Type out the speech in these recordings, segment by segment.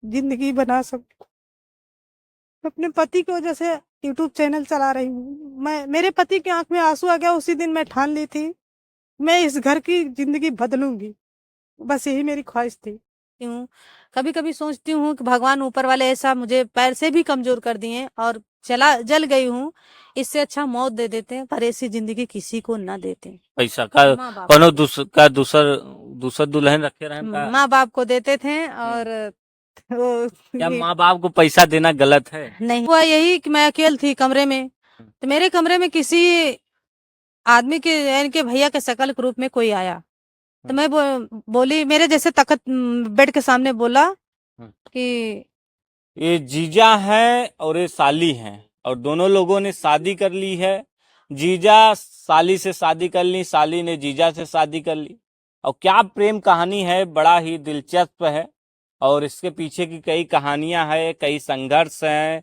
जिंदगी बना सकूं। अपने पति की वजह से यूट्यूब चैनल चला रही हूँ। मैं मेरे पति की आंख में आंसू आ गया, उसी दिन मैं ठान ली थी मैं इस घर की जिंदगी बदलूंगी। बस यही मेरी ख्वाहिश थी। क्यों कभी कभी सोचती हूँ कि भगवान ऊपर वाले ऐसा मुझे पैर से भी कमजोर कर दिए और चला जल गई हूँ, इससे अच्छा मौत दे देते हैं, पर ऐसी जिंदगी किसी को ना देते। पैसा का माँ बाप कोनो को दूसर दूसर दुल्हन रखे रहन का? माँ बाप को देते थे हम्म, और वो क्या माँ बाप को पैसा देना गलत है? नहीं हुआ यही कि मैं अकेले थी कमरे में, हम्म, तो मेरे कमरे में किसी आदमी के यानी कि भैया के शकल के रूप में कोई आया। तो हम्म, मैं बोली मेरे जैसे तखत बेड के सामने बोला हम्म। कि ये जीजा है और ये साली है, और दोनों लोगों ने शादी कर ली है। जीजा साली से शादी कर ली, साली ने जीजा से शादी कर ली। और क्या प्रेम कहानी है, बड़ा ही दिलचस्प है। और इसके पीछे की कई कहानियां हैं, कई संघर्ष हैं।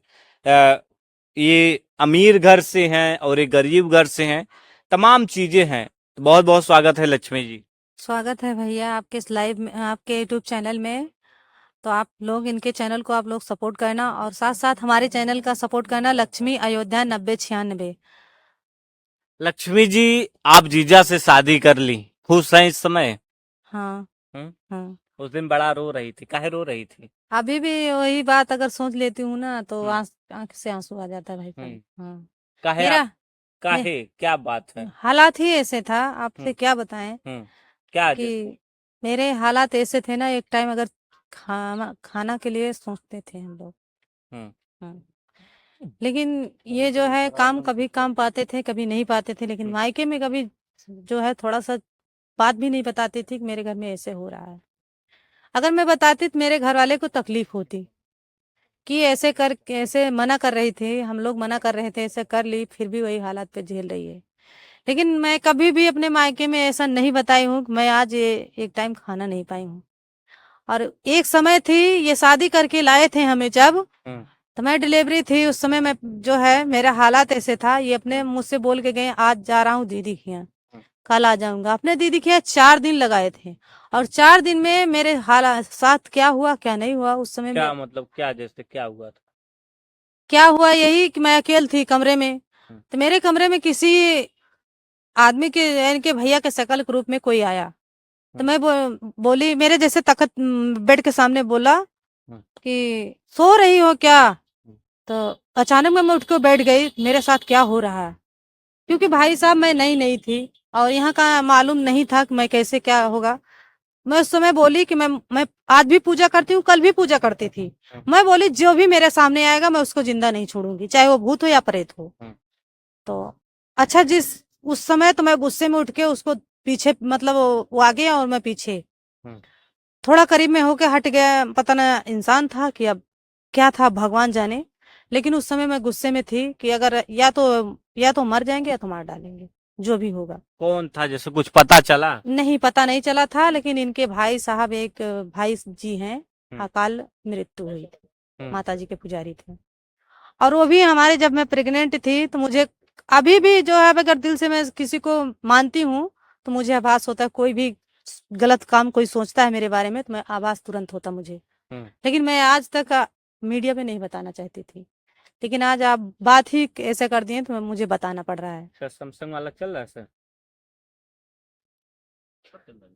ये अमीर घर से हैं और ये गरीब घर से हैं, तमाम चीजें हैं। तो बहुत बहुत स्वागत है लक्ष्मी जी। स्वागत है भैया आपके इस लाइव में, आपके यूट्यूब चैनल में। तो आप लोग इनके चैनल को आप लोग सपोर्ट करना और साथ साथ हमारे चैनल का सपोर्ट करना, लक्ष्मी अयोध्या 9096। लक्ष्मी जी, आप जीजा से शादी कर ली, खुश हैं इस समय? हाँ। हम्म? हाँ। उस दिन बड़ा रो रही थी, काहे रो रही थी? अभी भी वही बात अगर सोच लेती हूँ ना तो हम्म, आंख से आंसू आ जाता है भाई साहब। हम्म। हाँ। काहे आप, मेरा मे, काहे क्या बात है? हालात ही ऐसे था, आपसे हम्म, क्या बताएं हम्म। क्या जैसे? कि मेरे हालात ऐसे थे ना, एक टाइम अगर खाना खाना के लिए सोचते थे हम लोग। हम्म, हाँ। लेकिन ये जो है काम, कभी काम पाते थे कभी नहीं पाते थे, लेकिन हम्म, मायके में कभी जो है थोड़ा सा बात भी नहीं बताती थी कि मेरे घर में ऐसे हो रहा है। अगर मैं बताती तो मेरे घर वाले को तकलीफ होती कि ऐसे कर, ऐसे मना कर रही थी, हम लोग मना कर रहे थे, ऐसे कर ली फिर भी वही हालात पे झेल रही है। लेकिन मैं कभी भी अपने मायके में ऐसा नहीं बताई हूँ कि मैं आज ये एक टाइम खाना नहीं पाई हूँ। और एक समय थी, ये शादी करके लाए थे हमें जब, हम्म, तो मैं डिलीवरी थी उस समय, मैं जो है मेरा हालात ऐसे था, ये अपने मुझसे बोल के गए आज जा रहा हूँ दीदी के यहाँ, हम्म। कल आ जाऊंगा। अपने दीदी के यहाँ 4 दिन लगाए थे, और 4 दिन में मेरे हालात साथ क्या हुआ क्या नहीं हुआ उस समय में। क्या मतलब, क्या जैसे क्या हुआ था? क्या हुआ यही कि मैं अकेले थी कमरे में, हम्म, तो मेरे कमरे में किसी आदमी के यानी कि भैया के शकल के रूप में कोई आया। तो हम्म, मैं बोली मेरे जैसे तखत बेड के सामने बोला हम्म, कि सो रही हो क्या। हम्म, तो अचानक मैं उठ के बैठ गई, मेरे साथ क्या हो रहा है, क्योंकि भाई साहब मैं नई नई थी और यहाँ का मालूम नहीं था कि मैं कैसे क्या होगा। मैं उस समय बोली कि मैं आज भी पूजा करती हूँ, कल भी पूजा करती थी। हम्म, मैं बोली जो भी मेरे सामने आएगा मैं उसको जिंदा नहीं छोड़ूंगी, चाहे वो भूत हो या प्रेत हो। हम्म, तो अच्छा, जिस उस समय तो मैं गुस्से में उठ के उसको पीछे, मतलब वो आगे और मैं पीछे, हम्म। थोड़ा करीब में होके हट गया। पता ना इंसान था कि अब क्या था, भगवान जाने। लेकिन उस समय मैं गुस्से में थी कि अगर या तो मर जाएंगे या तो मार डालेंगे, जो भी होगा। कौन था, जैसे कुछ पता चला? नहीं, पता नहीं चला था, लेकिन इनके भाई साहब, एक भाई जी हैं, हम्म, अकाल मृत्यु हुई थी, हम्म, माता जी के पुजारी थे। और वो भी हमारे, जब मैं प्रेग्नेंट थी तो मुझे अभी भी जो है, अगर दिल से मैं किसी को मानती हूँ तो मुझे आभास होता है, कोई भी गलत काम कोई सोचता है मेरे बारे में तो मैं आभास तुरंत होता मुझे। हम्म। लेकिन मैं आज तक मीडिया पे नहीं बताना चाहती थी, लेकिन आज आप बात ही ऐसे कर दिए तो मुझे बताना पड़ रहा है। सर सैमसंग वाला चल रहा है सर?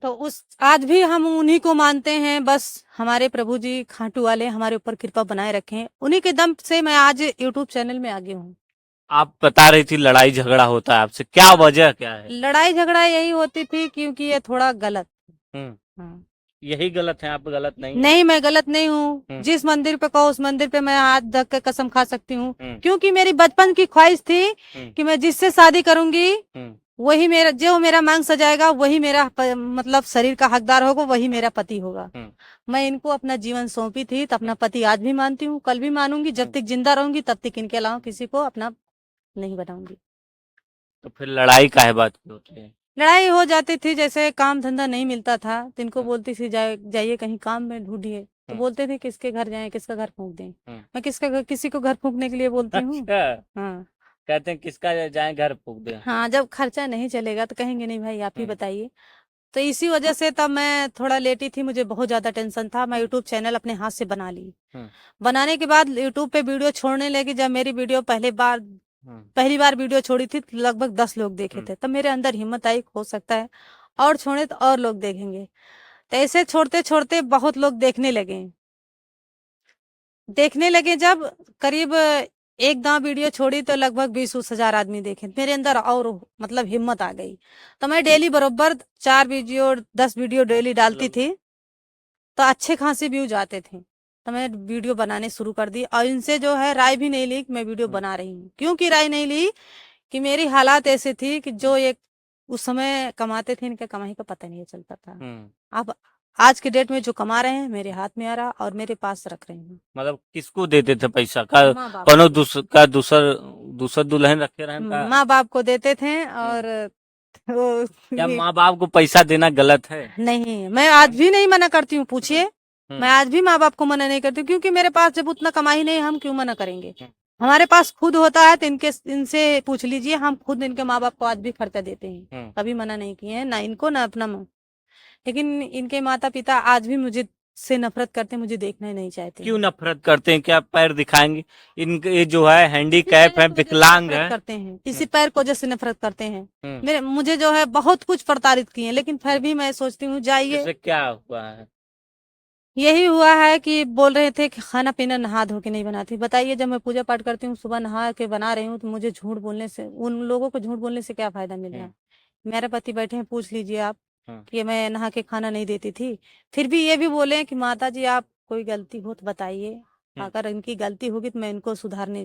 तो उस आज भी हम उन्हीं को मानते हैं, बस हमारे प्रभु जी खाटू वाले हमारे ऊपर कृपा बनाए रखें, उन्हीं के दम से मैं आज यूट्यूब चैनल में आगे हूँ। आप बता रही थी लड़ाई झगड़ा होता है आपसे, क्या हाँ, वजह क्या है? लड़ाई झगड़ा यही होती थी क्योंकि ये थोड़ा गलत। हम्म। हाँ। यही गलत है, आप गलत नहीं है। नहीं, मैं गलत नहीं हूँ, हम्म, जिस मंदिर पे कहो उस मंदिर पे मैं हाथ धक के कसम खा सकती हूँ। हम्म, क्योंकि मेरी बचपन की ख्वाहिश थी हम्म, कि मैं जिससे शादी करूंगी हम्म, वही मेरा, जो मेरा मांग सजाएगा वही मेरा मतलब शरीर का हकदार होगा, वही मेरा पति होगा। हम्म, मैं इनको अपना जीवन सौंपी थी, तो अपना पति आज भी मानती हूँ, कल भी मानूंगी, जब हम्म। तक जिंदा रहूंगी तब तक इनके अलावा किसी को अपना नहीं बनाऊंगी। तो फिर लड़ाई काहे बात की होती है? लड़ाई हो जाती थी, जैसे काम धंधा नहीं मिलता था तो इनको बोलती थी जाइए कहीं काम में ढूंढिए, तो हम्म, बोलते थे किसके घर जाएं, किसका घर फूंक दें। हम्म। मैं किसी को घर फूंकने के लिए बोलती हूँ। अच्छा, हाँ। कहते हैं किसका जाए घर फूक दे। हाँ, जब खर्चा नहीं चलेगा तो कहेंगे नहीं भाई आप ही हम्म, बताइए। तो इसी वजह से तब मैं थोड़ा लेटी थी, मुझे बहुत ज्यादा टेंशन था। मैं यूट्यूब चैनल अपने हाथ से बना ली। बनाने के बाद यूट्यूब पे वीडियो छोड़ने लगी। जब मेरी वीडियो पहली बार वीडियो छोड़ी थी तो लगभग 10 लोग देखे थे। तब मेरे अंदर हिम्मत आई, हो सकता है और छोड़े तो और लोग देखेंगे। तो ऐसे छोड़ते छोड़ते बहुत लोग देखने लगे। जब करीब एक दांव वीडियो छोड़ी तो लगभग 20-20 हजार आदमी देखे। मेरे अंदर और मतलब हिम्मत आ गई। तो मैं डेली बरोबर 4 वीडियो 10 वीडियो डेली डालती थी, तो अच्छे खासे व्यूज आते थे। तो मैं वीडियो बनाने शुरू कर दी और इनसे जो है राय भी नहीं ली कि मैं वीडियो बना रही हूँ। क्योंकि राय नहीं ली कि मेरी हालात ऐसे थी कि जो एक उस समय कमाते थे, इनके कमाई का पता नहीं चलता था। अब आज के डेट में जो कमा रहे हैं मेरे हाथ में आ रहा और मेरे पास रख रहे हैं। मतलब किसको देते थे पैसा का? माँ बाप कोनो दूसर दुल्हन रखे रहन का? माँ बाप को देते थे। और वो क्या माँ बाप को पैसा देना गलत है? नहीं, मैं आज भी नहीं मना करती हूँ, पूछिए। मैं आज भी माँ बाप को मना नहीं करती हूँ, क्योंकि मेरे पास जब उतना कमाई नहीं, हम क्यों मना करेंगे। हमारे पास खुद होता है तो इनसे पूछ लीजिए, हम खुद इनके माँ बाप को आज भी खर्चा देते हैं। कभी मना नहीं किए हैं, ना इनको ना अपना लेकिन इनके माता पिता आज भी मुझे से नफरत करते हैं, मुझे देखना ही नहीं चाहते। क्यों नफरत करते हैं? क्या पैर दिखाएंगे? इनके ये जो है हैंडीकैप है, विकलांग है। करते हैं, इसी पैर को वजह से नफरत करते हैं। मुझे जो है बहुत कुछ प्रताड़ित किए, लेकिन फिर भी मैं सोचती हूँ जाइए। क्या हुआ है? यही हुआ है कि बोल रहे थे कि खाना पीना नहा धो के नहीं बनाती। बताइए, जब मैं पूजा पाठ करती हूँ, सुबह नहा के बना रही हूँ, तो मुझे झूठ बोलने से, उन लोगों को झूठ बोलने से क्या फायदा मिल रहा है। मेरे पति बैठे हैं, पूछ लीजिए आप कि मैं नहा के खाना नहीं देती थी। फिर भी ये भी बोले कि माता जी आप कोई गलती हो तो बताइए, अगर इनकी गलती होगी तो मैं इनको सुधारने।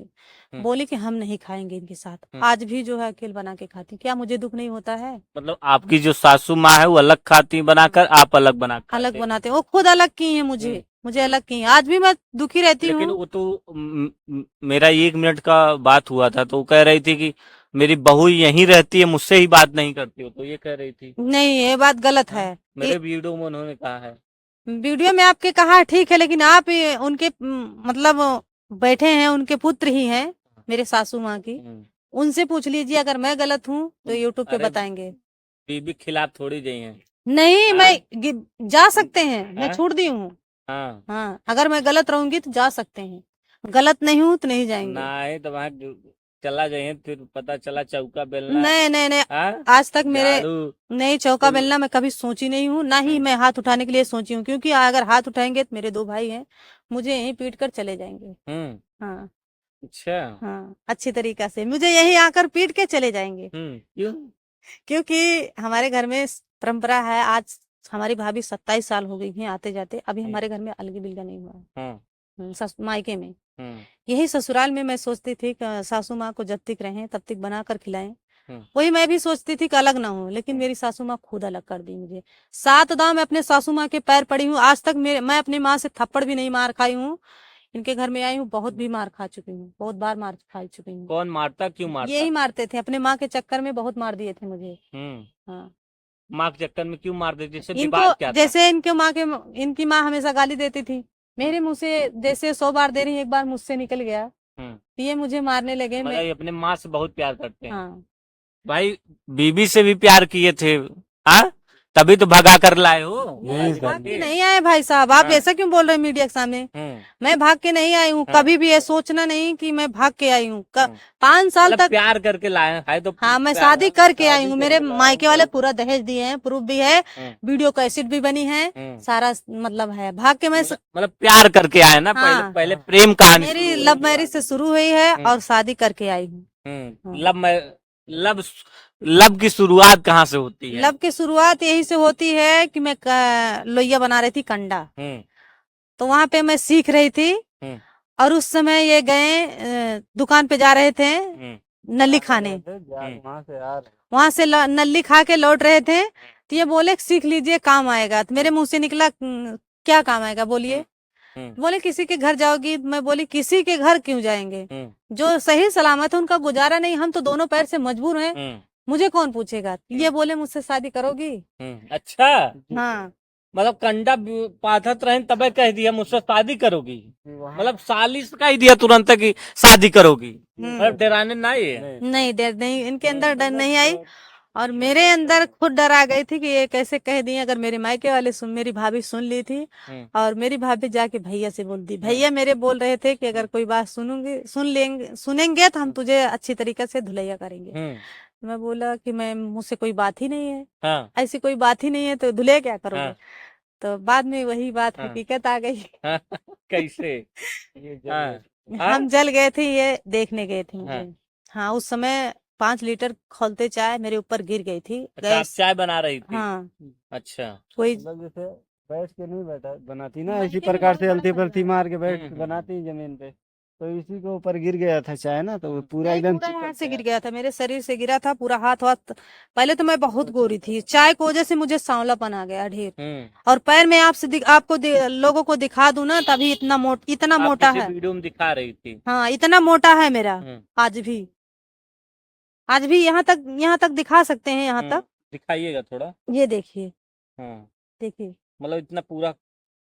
बोली कि हम नहीं खाएंगे इनके साथ। आज भी जो है अकेले बना के खाती। क्या मुझे दुख नहीं होता है? मतलब आपकी जो सासू माँ है वो अलग खाती बनाकर, आप अलग अलग बनाते हैं। वो खुद अलग की है, मुझे अलग की है। आज भी मैं दुखी रहती हूँ। लेकिन वो तो मेरा 1 मिनट का बात हुआ था, तो वो कह रही थी कि मेरी बहू यहीं रहती है, मुझसे ही बात नहीं करती हो, तो ये कह रही थी। नहीं, ये बात गलत है। मेरे वीडियो में उन्होंने कहा है। वीडियो में आपके कहा ठीक है, लेकिन आप उनके मतलब बैठे हैं, उनके पुत्र ही हैं, मेरे सासू माँ की। उनसे पूछ लीजिए, अगर मैं गलत हूँ तो यूट्यूब पे बताएंगे। बीबी खिलाफ थोड़ी गई हैं। नहीं, मैं जा सकते हैं, मैं छूट दी हूँ। हाँ, हाँ, अगर मैं गलत रहूंगी तो जा सकते हैं, गलत नहीं हूँ तो नहीं जाएंगे। नहीं तो वहाँ चला जाइए, फिर पता चला चौका बेलना। नहीं नहीं नहीं, आज तक मेरे नहीं, चौका बेलना मैं कभी सोची नहीं हूँ, ना ही मैं हाथ उठाने के लिए सोची हूँ। क्योंकि अगर हाथ उठाएंगे तो मेरे 2 भाई हैं, मुझे यहीं पीट कर चले जाएंगे। हाँ अच्छा। हाँ, अच्छी तरीका से मुझे यही आकर पीट के चले जाएंगे। क्यों? क्योंकि हमारे घर में परंपरा है। आज हमारी भाभी 27 साल हो गई है आते जाते, अभी हमारे घर में अलगी बिलगा नहीं हुआ है। मायके में, यही ससुराल में मैं सोचती थी कि सासू माँ को जब तक रहें तब तक बना कर खिलाएं। वही मैं भी सोचती थी कि अलग ना हो, लेकिन मेरी सासू माँ खुद अलग कर दी मुझे। 7 दांव मैं अपने सासू माँ के पैर पड़ी हूँ। आज तक मैं अपनी माँ से थप्पड़ भी नहीं मार खाई हूँ। इनके घर में आई हूँ, बहुत भी मार खा चुकी हूँ, बहुत बार मार खा चुकी हूँ। कौन मारता? क्यों मारता? यही मारते थे, अपने माँ के चक्कर में बहुत मार दिए थे मुझे। हाँ, माँ के चक्कर में क्यों मार देती? इनको जैसे इनकी माँ हमेशा गाली देती थी, मेरे मुंह से जैसे 100 बार दे रही, एक बार मुझसे निकल गया, ये मुझे मारने लगे। मैं अपने माँ से बहुत प्यार करते हैं। हाँ, भाई बीबी से भी प्यार किए थे, हाँ? तभी तो भगा कर लाए हो। भाग के नहीं आए भाई साहब, आप ऐसा क्यों बोल रहे हैं मीडिया के सामने? मैं भाग के नहीं आई हूँ, कभी भी ये सोचना नहीं कि मैं भाग के आई हूँ। 5 साल तक प्यार करके लाए है तो। हाँ, मैं शादी करके आई हूँ। मेरे मायके वाले पूरा दहेज दिए हैं, प्रूफ भी है, वीडियो कैसेट भी बनी है, सारा मतलब है। भाग के मैं मतलब प्यार करके आए ना। पहले प्रेम कहानी मेरी लव मैरिज से शुरू हुई है और शादी करके आई हूँ। लब की शुरुआत कहाँ से होती है? लब की शुरुआत यही से होती है कि मैं लोहिया बना रही थी कंडा, तो वहां पे मैं सीख रही थी। और उस समय ये गए दुकान पे जा रहे थे नली खाने, वहां से नली खा के लौट रहे थे, तो ये बोले सीख लीजिए काम आएगा। तो मेरे मुंह से निकला क्या काम आएगा बोलिए? बोले किसी के घर जाओगी। मैं बोली किसी के घर क्यों जाएंगे, जो सही सलामत है उनका गुजारा नहीं, हम तो दोनों पैर से मजबूर हैं, मुझे कौन पूछेगा। ये बोले मुझसे शादी करोगी? अच्छा, हाँ, मतलब कंडा पाथत रहे तबे कह दिया मुझसे शादी करोगी। मतलब साली से कह दिया तुरंत कि शादी करोगी। मतलब डराने नहीं है? नहीं, डर नहीं, इनके अंदर डर नहीं आई। और मेरे अंदर खुद डर आ गई थी कि ये कैसे कह दी। अगर मेरे मायके वाले मेरी भाभी सुन ली थी, और मेरी भाभी जाके भैया से बोल दी, भैया मेरे बोल रहे थे कि अगर कोई बात सुनेंगे तो हम तुझे अच्छी तरीके से धुलैया करेंगे। मैं बोला कि मैं मुझसे कोई बात ही नहीं है, हाँ ऐसी कोई बात ही नहीं है, तो धुले क्या करोगे। हाँ तो बाद में वही बात हाँ हकीकत आ गई। हाँ कैसे हाँ हाँ हम जल गए थे, ये देखने गए थे हाँ मुझे। हाँ, उस समय 5 लीटर खौलते चाय मेरे ऊपर गिर गई थी अच्छा आप गैस। चाय बना रही थी हाँ, अच्छा कोई मतलब जैसे बैठ के नहीं बैठा बनाती ना, इसी मायके में प्रकार बहुत से बड़ा अलती पलती परिवार है। मार के बैठ के हम्म बनाती जमीन पे। तो इसी के ऊपर गिर गया था चाय ना, तो वो पूरा नहीं, एकदम पूरा चिपक यहाँ से गया गिर गया था, मेरे शरीर से गिरा था पूरा, हाथ वाथ। पहले तो मैं बहुत गोरी थी, चाय की वजह से मुझे सांवलापन आ गया ढेर। हम्म और पैर में लोगों को दिखा दूं ना, तभी इतना आप मोटा किसी है। वीडियो में दिखा रही थी हाँ, इतना मोटा है मेरा। हम्म आज भी, आज भी यहाँ तक दिखा सकते हैं, यहाँ तक। दिखाइएगा थोड़ा ये देखिए, हाँ देखिए। मतलब इतना पूरा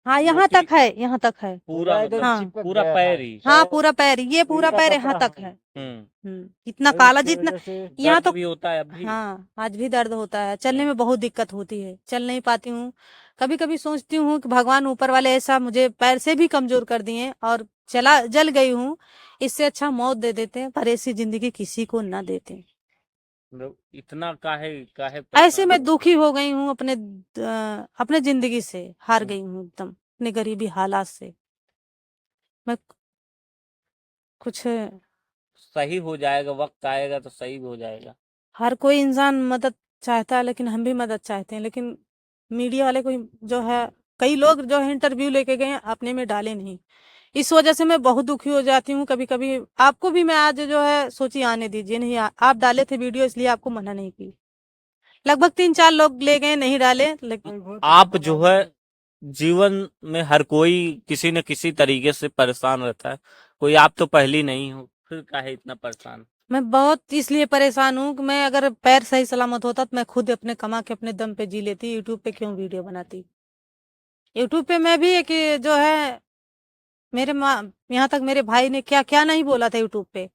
हाँ, यहाँ मोटी तक है, यहाँ तक है। पूरा एकदम मतलब हाँ, चिपक पूरा गया था। पैर ही हाँ, पूरा पैर, ये पूरा पूरा पैर यहाँ कपड़ा तक है। हम्म इतना तो काला इसकी जितना वजह से यहाँ दर्द तो। भी होता है अभी हाँ, आज भी दर्द होता है, चलने हम्म में बहुत दिक्कत होती है, चल नहीं पाती हूँ। कभी कभी सोचती हूँ कि भगवान ऊपर वाले ऐसा मुझे पैर से भी कमजोर कर दिए, और चला जल गई हूँ, इससे अच्छा मौत दे देते हैं, पर ऐसी जिंदगी किसी को ना देते। मतलब इतना काहे काहे ऐसे परेशान मैं हो दुखी हो गई हूँ अपने जिंदगी से, हार हम्म, गई हूँ एकदम अपने गरीबी हालात से। मैं कुछ सही हो जाएगा वक्त आएगा तो सही हो जाएगा हर कोई इंसान मदद चाहता है, लेकिन हम भी मदद चाहते हैं, लेकिन मीडिया वाले को जो है, कई लोग जो है इंटरव्यू लेके गए हैं, अपने में डाले नहीं। इस वजह से मैं बहुत दुखी हो जाती हूँ कभी कभी। आपको भी मैं आज जो है सोची आने दीजिए, नहीं आप डाले थे वीडियो, इसलिए आपको मना नहीं की। लगभग 3-4 लोग ले गए, नहीं डाले, लेकिन आप जो है जीवन में हर कोई किसी न किसी तरीके से परेशान रहता है कोई आप तो पहली नहीं हो फिर काहे इतना परेशान मैं बहुत इसलिए परेशान हूँ कि मैं अगर पैर सही सलामत होता तो मैं खुद अपने कमा के अपने दम पे जी लेती, यूट्यूब पे क्यों वीडियो बनाती। यूट्यूब पे मैं भी एक जो है, मेरे माँ, यहाँ तक मेरे भाई ने क्या क्या नहीं बोला था यूट्यूब पे।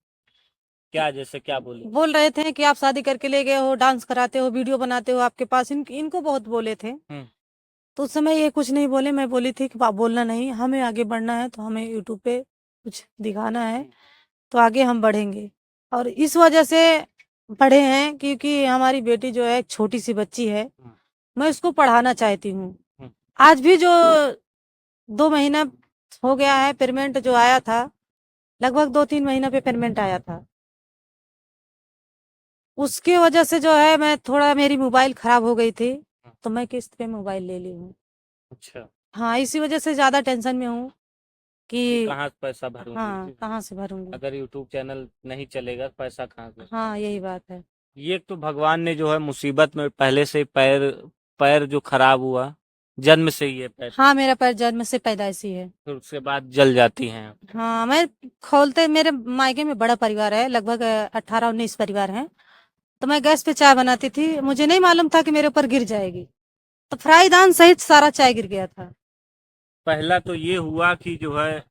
क्या जैसे क्या बोली बोल रहे थे कि आप शादी करके ले गए हो, डांस कराते हो, वीडियो बनाते हो, आपके पास इनको बहुत बोले थे। तो उस समय ये कुछ नहीं बोले, मैं बोली थी कि आप बोलना नहीं, हमें आगे बढ़ना है, तो हमें यूट्यूब पे कुछ दिखाना है, तो आगे हम बढ़ेंगे। और इस वजह से बढ़े हैं, क्योंकि हमारी बेटी जो है, एक छोटी सी बच्ची है, मैं उसको पढ़ाना चाहती हूँ। आज भी जो 2 महीना हो गया है, पेमेंट जो आया था, लगभग 2-3 महीना पे पेमेंट आया था, उसके वजह से जो है, मैं थोड़ा, मेरी मोबाइल खराब हो गई थी, तो मैं किस्त पे मोबाइल ले ली हूँ। अच्छा हाँ, इसी वजह से ज्यादा टेंशन में हूँ कि कि कहाँ से पैसा भरूंगी हाँ, कहाँ से भरूंगी। अगर यूट्यूब चैनल नहीं चलेगा तो पैसा कहाँ से हाँ, यही बात है। ये तो भगवान ने जो है मुसीबत में पहले से पैर पैर जो खराब हुआ जन्म से ही है पैर हाँ, मेरा पैर जन्म से पैदाइशी है। फिर उसके बाद जल जाती हैं हाँ, मैं खोलते, मेरे मायके में बड़ा परिवार है, लगभग 18-19 परिवार हैं। तो मैं गैस पे चाय बनाती थी, मुझे नहीं मालूम था कि मेरे ऊपर गिर जाएगी, तो फ्राई दान सहित सारा चाय गिर गया था। पहला तो ये हुआ कि जो है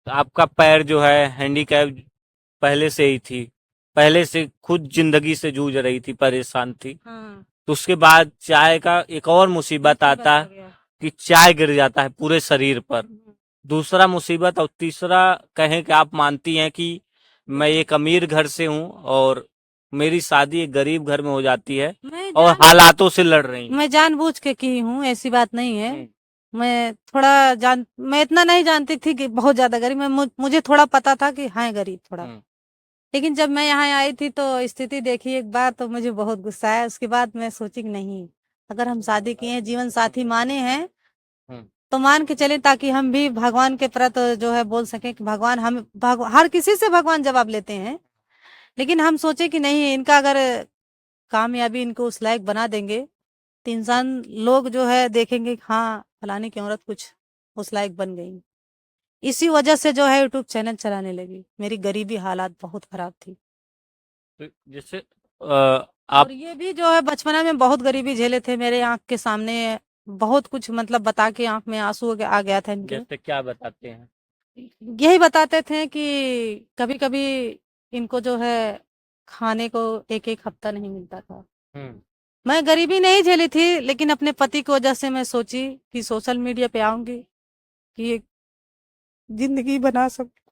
आपका पैर जो है हैंडीकैप पहले से ही थी पहले से खुद जिंदगी से जूझ रही थी परेशान थी हाँ, तो उसके बाद चाय का एक और मुसीबत आता आ है गया। कि चाय गिर जाता है पूरे शरीर पर दूसरा मुसीबत और तीसरा कहें कि आप मानती हैं कि मैं एक अमीर घर से हूं और मेरी शादी एक गरीब घर में हो जाती है मैं और जान हालातों से लड़ रही हूँ मैं जानबूझ के की हूँ, ऐसी बात नहीं है। मैं इतना नहीं जानती थी कि बहुत ज्यादा गरीब, मुझे थोड़ा पता था कि हाँ, गरीब थोड़ा। हम्म, लेकिन जब मैं यहाँ आई थी, तो स्थिति देखी एक बार, तो मुझे बहुत गुस्सा आया। उसके बाद मैं सोची कि नहीं, अगर हम शादी किए हैं, जीवन साथी माने हैं, हम्म, तो मान के चले, ताकि हम भी भगवान के प्रति जो है बोल सके कि भगवान, हर किसी से भगवान जवाब लेते हैं, लेकिन हम सोचे कि नहीं, इनका अगर कामयाबी इनको उस लायक बना देंगे, तो इंसान, लोग जो है देखेंगे कि हाँ, फलाने की औरत कुछ उस लायक बन गई। इसी वजह से जो है यूट्यूब चैनल चलाने लगी, मेरी गरीबी हालात बहुत खराब थी। तो जैसे और आप ये भी जो है, बचपना में बहुत गरीबी झेले थे, मेरे आंख के सामने बहुत कुछ, मतलब बता के आंख में आंसू आ गया था इनके। जैसे क्या बताते हैं यही बताते थे कि कभी कभी इनको जो है, खाने को 1-1 हफ्ता नहीं मिलता था। मैं गरीबी नहीं झेली थी, लेकिन अपने पति की वजह से मैं सोची कि सोशल मीडिया पे आऊंगी, कि एक जिंदगी बना सकूं।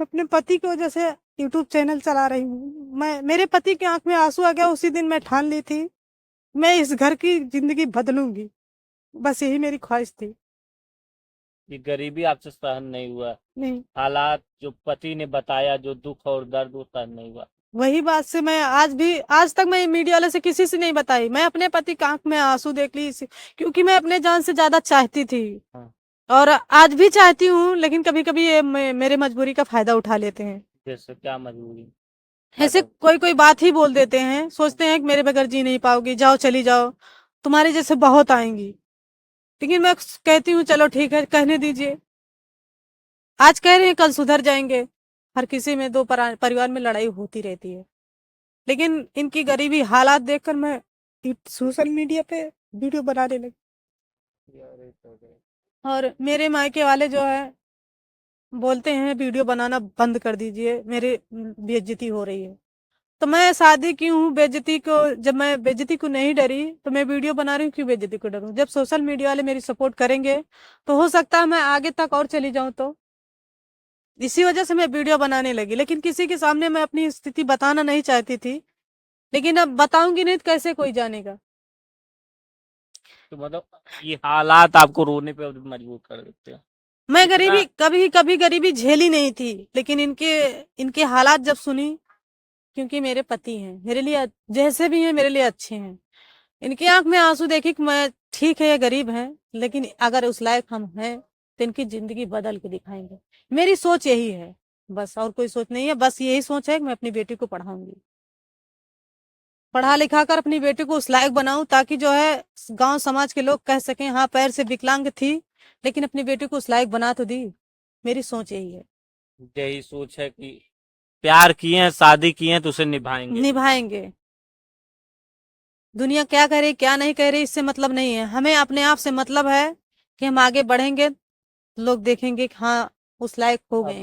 अपने पति की वजह से यूट्यूब चैनल चला रही हूँ। मेरे पति की आंख में आंसू आ गया, उसी दिन मैं ठान ली थी मैं इस घर की जिंदगी बदलूंगी। बस यही मेरी ख्वाहिश थी। ये गरीबी आपसे सहन नहीं हुआ, नहीं, हालात जो पति ने बताया, जो दुख और दर्द वो सहन नहीं हुआ। वही बात से मैं आज तक मैं मीडिया वाले से किसी से नहीं बताई। मैं अपने पति की आंख में आंसू देख ली क्योंकि मैं अपने जान से ज्यादा चाहती थी। हाँ। और आज भी चाहती हूँ, लेकिन कभी कभी ये मेरे मजबूरी का फायदा उठा लेते हैं। जैसे क्या मजबूरी? ऐसे कोई कोई बात ही बोल देते हैं, सोचते हैं कि मेरे बगैर जी नहीं पाओगी, जाओ चली जाओ, तुम्हारे जैसे बहुत आएंगी। लेकिन मैं कहती हूँ चलो ठीक है, कहने दीजिए। आज कह रहे हैं कल सुधर जाएंगे। हर किसी में दो परिवार में लड़ाई होती रहती है, लेकिन इनकी गरीबी हालात देखकर मैं सोशल मीडिया पे वीडियो बनाने लगी। और मेरे मायके वाले जो है बोलते हैं वीडियो बनाना बंद कर दीजिए, मेरे बेइज्जती हो रही है। तो मैं शादी की हूँ, बेइज्जती को जब मैं बेइज्जती को नहीं डरी तो मैं वीडियो बना रही हूँ, क्यों बेइज्जती को डरूं? जब सोशल मीडिया वाले मेरी सपोर्ट करेंगे तो हो सकता है मैं आगे तक और चली जाऊं। तो इसी वजह से मैं वीडियो बनाने लगी, लेकिन किसी के सामने मैं अपनी स्थिति बताना नहीं चाहती थी। लेकिन अब बताऊंगी नहीं तो कैसे कोई जानेगा? तो मतलब ये हालात आपको रोने पे मजबूर कर देते हैं। मैं इतना गरीबी कभी कभी गरीबी झेली नहीं थी, लेकिन इनके इनके हालात जब सुनी, क्योंकि मेरे पति हैं, मेरे लिए जैसे भी हैं मेरे लिए अच्छे हैं। इनकी आंख में आंसू देखी कि मैं ठीक है, ये गरीब हैं, लेकिन अगर उस लायक हम हैं तो इनकी जिंदगी बदल के दिखाएंगे। मेरी सोच यही है, बस और कोई सोच नहीं है। बस यही सोच है कि मैं अपनी बेटी को पढ़ाऊंगी, पढ़ा लिखा कर अपनी बेटी को उस लायक बनाऊं, ताकि जो है गांव समाज के लोग कह सकें हाँ पैर से विकलांग थी लेकिन अपनी बेटी को उस लायक बना तो दी। मेरी सोच यही है। यही सोच है कि प्यार किए हैं, शादी किए हैं तो उसे निभाएंगे। निभाएंगे। दुनिया क्या कह रही क्या नहीं कह रही इससे मतलब नहीं है, हमें अपने आप से मतलब है कि हम आगे बढ़ेंगे, लोग देखेंगे कि हाँ उस लायक हो गए हैं।